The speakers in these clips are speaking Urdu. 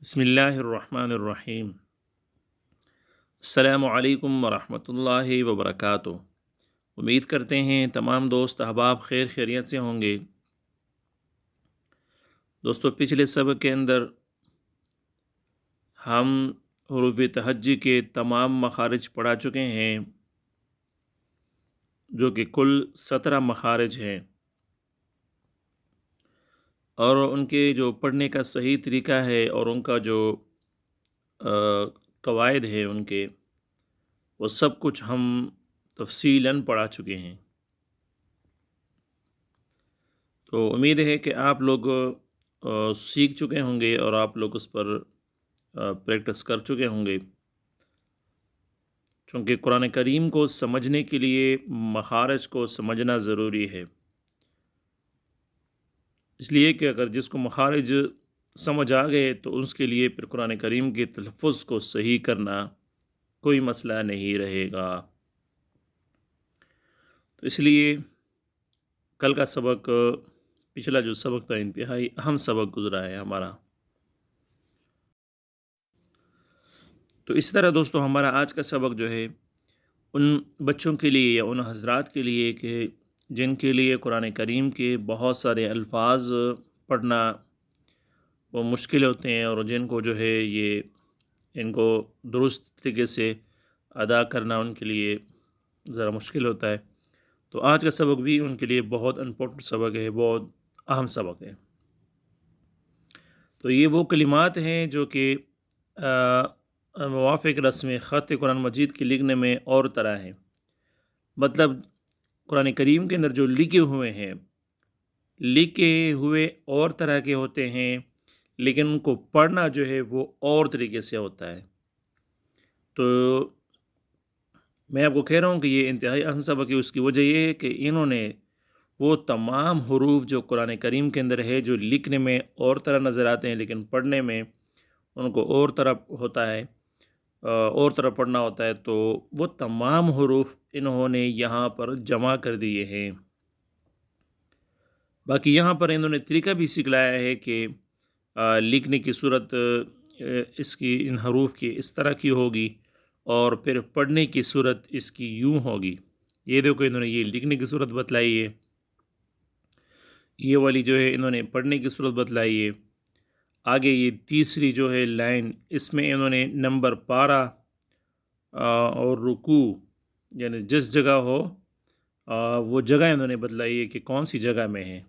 بسم اللہ الرحمن الرحیم۔ السلام علیکم ورحمۃ اللہ وبرکاتہ۔ امید کرتے ہیں تمام دوست احباب خیر خیریت سے ہوں گے۔ دوستو، پچھلے سبق کے اندر ہم حروف تہجی کے تمام مخارج پڑھا چکے ہیں، جو کہ کل 17 مخارج ہیں، اور ان کے جو پڑھنے کا صحیح طریقہ ہے اور ان کا جو قواعد ہے ان کے، وہ سب کچھ ہم تفصیلاً پڑھا چکے ہیں۔ تو امید ہے کہ آپ لوگ سیکھ چکے ہوں گے اور آپ لوگ اس پر پریکٹس کر چکے ہوں گے، چونکہ قرآن کریم کو سمجھنے کے لیے مخارج کو سمجھنا ضروری ہے، اس لیے کہ اگر جس کو مخارج سمجھ آ گئے تو اس کے لیے پھر قرآن کریم کے تلفظ کو صحیح کرنا کوئی مسئلہ نہیں رہے گا۔ تو اس لیے کل کا سبق، پچھلا جو سبق تھا، انتہائی اہم سبق گزرا ہے ہمارا۔ تو اس طرح دوستو ہمارا آج کا سبق جو ہے ان بچوں کے لیے یا ان حضرات کے لیے کہ جن کے لیے قرآن کریم کے بہت سارے الفاظ پڑھنا وہ مشکل ہوتے ہیں، اور جن کو جو ہے ان کو درست طریقے سے ادا کرنا ان کے لیے ذرا مشکل ہوتا ہے۔ تو آج کا سبق بھی ان کے لیے بہت امپورٹنٹ سبق ہے، بہت اہم سبق ہے۔ تو یہ وہ کلمات ہیں جو کہ موافق رسم خط قرآن مجید کے لکھنے میں اور طرح ہیں، مطلب قرآن کریم کے اندر جو لکھے ہوئے اور طرح کے ہوتے ہیں، لیکن ان کو پڑھنا جو ہے وہ اور طریقے سے ہوتا ہے۔ تو میں آپ کو کہہ رہا ہوں کہ یہ انتہائی اہم سبق ہے۔ اس کی وجہ یہ ہے کہ انہوں نے وہ تمام حروف جو قرآن کریم کے اندر ہے، جو لکھنے میں اور طرح نظر آتے ہیں لیکن پڑھنے میں ان کو اور طرح ہوتا ہے، اور طرح پڑھنا ہوتا ہے، تو وہ تمام حروف انہوں نے یہاں پر جمع کر دیے ہیں۔ باقی یہاں پر انہوں نے طریقہ بھی سکھلایا ہے کہ لکھنے کی صورت اس کی ان حروف کی اس طرح کی ہوگی، اور پھر پڑھنے کی صورت اس کی یوں ہوگی۔ یہ دیکھو، انہوں نے یہ لکھنے کی صورت بتلائی ہے، یہ والی جو ہے انہوں نے پڑھنے کی صورت بتلائی ہے۔ آگے یہ تیسری جو ہے لائن، اس میں انہوں نے نمبر پارہ اور رکوع، یعنی جس جگہ ہو وہ جگہ انہوں نے بتلائی ہے کہ کون سی جگہ میں ہے۔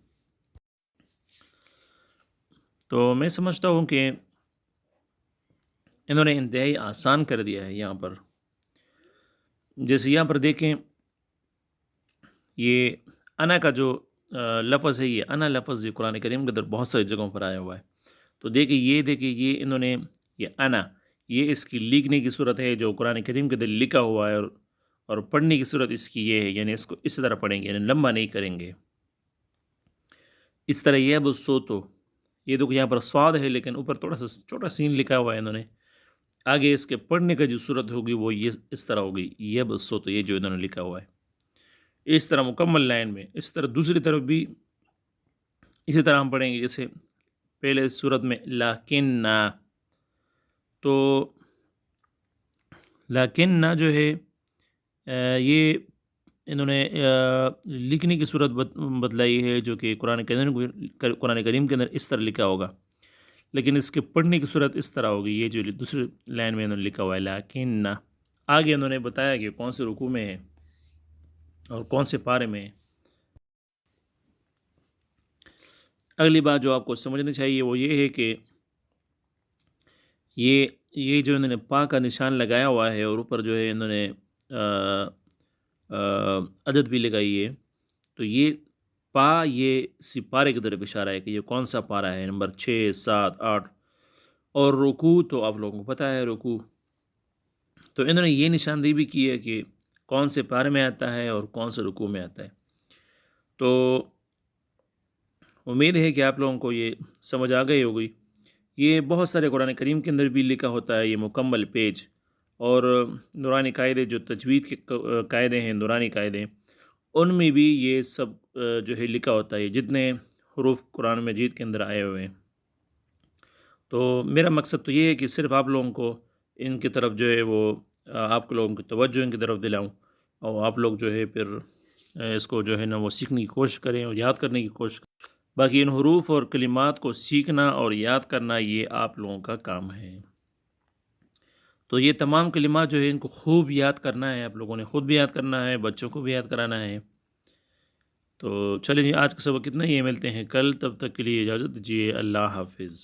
تو میں سمجھتا ہوں کہ انہوں نے انتہائی آسان کر دیا ہے یہاں پر۔ جیسے یہاں پر دیکھیں، یہ انا کا جو لفظ ہے، یہ انا لفظ قرآن کریم کے اندر بہت ساری جگہوں پر آیا ہوا ہے۔ تو دیکھیں یہ انہوں نے یہ انا، یہ اس کی لکھنے کی صورت ہے جو قرآن کریم کے اندر لکھا ہوا ہے، اور پڑھنے کی صورت اس کی یہ ہے، یعنی اس کو اس طرح پڑھیں گے، یعنی لمبا نہیں کریں گے۔ اس طرح یہ اب سوتو، یہ دیکھو یہاں پر سواد ہے لیکن اوپر تھوڑا سا چھوٹا سین لکھا ہوا ہے انہوں نے۔ آگے اس کے پڑھنے کا جو صورت ہوگی وہ یہ اس طرح ہوگی، یہ اب سوتو، یہ جو انہوں نے لکھا ہوا ہے اس طرح مکمل لائن میں۔ اس طرح دوسری طرف بھی اسی طرح ہم پڑھیں گے، جیسے پہلے صورت میں لیکن، تو لیکن جو ہے یہ انہوں نے لکھنے کی صورت بتلائی ہے، جو کہ قرآن کریم کے اندر اس طرح لکھا ہوگا، لیکن اس کے پڑھنے کی صورت اس طرح ہوگی، یہ جو دوسری لائن میں انہوں نے لکھا ہوا ہے لیکن۔ آگے انہوں نے بتایا کہ کون سے رکوع میں ہے اور کون سے پارے میں ہے۔ اگلی بات جو آپ کو سمجھنی چاہیے وہ یہ ہے کہ یہ جو انہوں نے پا کا نشان لگایا ہوا ہے، اور اوپر جو ہے انہوں نے عدد بھی لگائی ہے، تو یہ پا یہ سپارے کی طرف اشارہ ہے کہ یہ کون سا پارہ ہے، نمبر 6، 7، 8۔ اور رکوع تو آپ لوگوں کو پتہ ہے، رکوع تو انہوں نے یہ نشاندہی بھی کی ہے کہ کون سے پارے میں آتا ہے اور کون سے رکوع میں آتا ہے۔ تو امید ہے کہ آپ لوگوں کو یہ سمجھ آ گئی ہوگی۔ یہ بہت سارے قرآن کریم کے اندر بھی لکھا ہوتا ہے، یہ مکمل پیج، اور نورانی قاعدے جو تجوید کے قاعدے ہیں، نورانی قاعدے، ان میں بھی یہ سب جو ہے لکھا ہوتا ہے، جتنے حروف قرآن مجید کے اندر آئے ہوئے ہیں۔ تو میرا مقصد تو یہ ہے کہ صرف آپ لوگوں کو ان کی طرف جو ہے وہ آپ لوگوں کی توجہ ان کی طرف دلاؤں، اور آپ لوگ جو ہے پھر اس کو جو ہے نا وہ سیکھنے کی کوشش کریں اور یاد کرنے کی کوشش کریں۔ باقی ان حروف اور کلمات کو سیکھنا اور یاد کرنا یہ آپ لوگوں کا کام ہے۔ تو یہ تمام کلمات جو ہے ان کو خوب یاد کرنا ہے، آپ لوگوں نے خود بھی یاد کرنا ہے، بچوں کو بھی یاد کرانا ہے۔ تو چلیں جی، آج کا سبق کتنا ہی ہے، ملتے ہیں کل، تب تک کے لیے اجازت دیجیے، اللہ حافظ۔